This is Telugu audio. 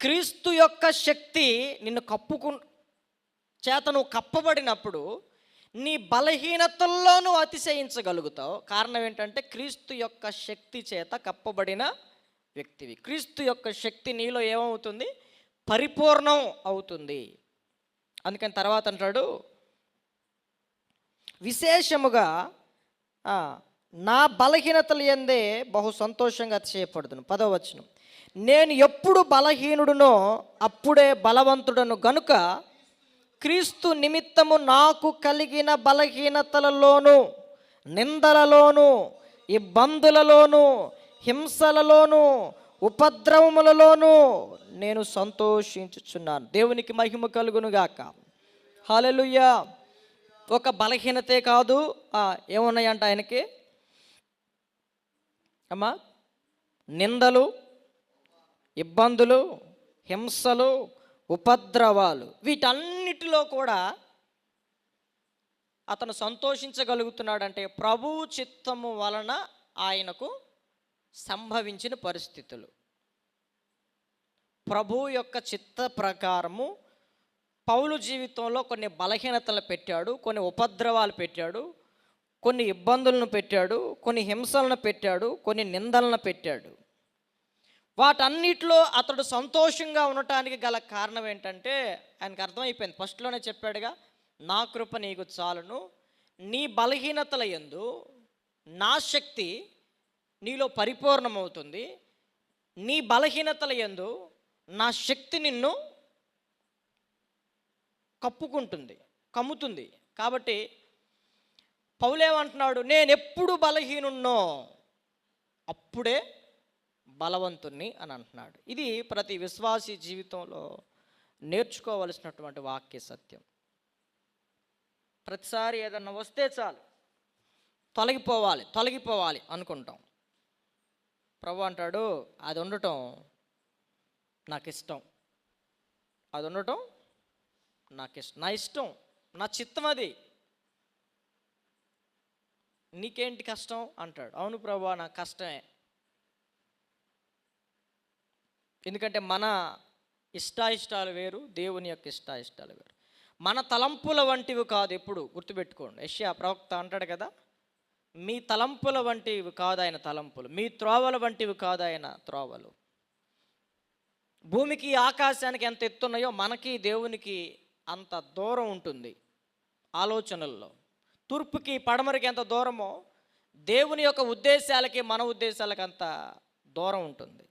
క్రీస్తు యొక్క శక్తి నిన్ను చేత నువ్వు కప్పబడినప్పుడు నీ బలహీనతల్లో నువ్వు అతిశయించగలుగుతావు. కారణం ఏంటంటే క్రీస్తు యొక్క శక్తి చేత కప్పబడిన వ్యక్తివి. క్రీస్తు యొక్క శక్తి నీలో ఏమవుతుంది? పరిపూర్ణం అవుతుంది. అందుకని తర్వాత అంటాడు, విశేషముగా నా బలహీనతలు యందే బహు సంతోషంగా అతిశయపడుదును. 10వ వచనం, నేను ఎప్పుడు బలహీనుడునో అప్పుడే బలవంతుడను గనుక క్రీస్తు నిమిత్తము నాకు కలిగిన బలహీనతలలోను, నిందలలోను, ఇబ్బందులలోను, హింసలలోను, ఉపద్రవములలోను నేను సంతోషించుచున్నాను. దేవునికి మహిమ కలుగునుగాక. హల్లెలూయా. ఒక బలహీనతే కాదు, ఏమున్నాయంట ఆయనకి? అమ్మా, నిందలు, ఇబ్బందులు, హింసలు, ఉపద్రవాలు, వీటన్నిటిలో కూడా అతను సంతోషించగలుగుతున్నాడంటే ప్రభువు చిత్తము వలన ఆయనకు సంభవించిన పరిస్థితులు. ప్రభువు యొక్క చిత్త ప్రకారము పౌలు జీవితంలో కొన్ని బలహీనతలు పెట్టాడు, కొన్ని ఉపద్రవాలు పెట్టాడు, కొన్ని ఇబ్బందులను పెట్టాడు, కొన్ని హింసలను పెట్టాడు, కొన్ని నిందలను పెట్టాడు. వాటన్నిటిలో అతడు సంతోషంగా ఉండటానికి గల కారణం ఏంటంటే ఆయనకు అర్థమైపోయింది. ఫస్ట్లోనే చెప్పాడుగా, నా కృప నీకు చాలును, నీ బలహీనతల యందు నా శక్తి నీలో పరిపూర్ణమవుతుంది, నీ బలహీనతల యందు నా శక్తి నిన్ను కప్పుకుంటుంది, కమ్ముతుంది. కాబట్టి పౌలేమంటున్నాడు, నేను ఎప్పుడు బలహీనున్నో అప్పుడే బలవంతుణ్ణి అని అంటున్నాడు. ఇది ప్రతి విశ్వాసీ జీవితంలో నేర్చుకోవలసినటువంటి వాక్య సత్యం. ప్రతిసారి ఏదన్నా వస్తే చాలు తొలగిపోవాలి తొలగిపోవాలి అనుకుంటాం. ప్రభు అంటాడు, అది ఉండటం నాకు ఇష్టం, అది ఉండటం నాకు ఇష్టం, నా ఇష్టం, నా చిత్తం అది. నీకేంటి కష్టం అంటాడు. అవును ప్రభు, నాకు కష్టమే. ఎందుకంటే మన ఇష్టాయిష్టాలు వేరు, దేవుని యొక్క ఇష్టాయిష్టాలు వేరు. మన తలంపుల వంటివి కాదు. ఎప్పుడు గుర్తుపెట్టుకోండి, యెషయా ప్రవక్త అంటాడు కదా, మీ తలంపుల వంటివి కాదు ఆయన తలంపులు, మీ త్రోవల వంటివి కాదు ఆయన త్రోవలు. భూమికి ఆకాశానికి ఎంత ఎత్తున్నాయో మనకి దేవునికి అంత దూరం ఉంటుంది ఆలోచనల్లో. తూర్పుకి పడమరికి ఎంత దూరమో దేవుని యొక్క ఉద్దేశాలకి మన ఉద్దేశాలకి అంత దూరం ఉంటుంది.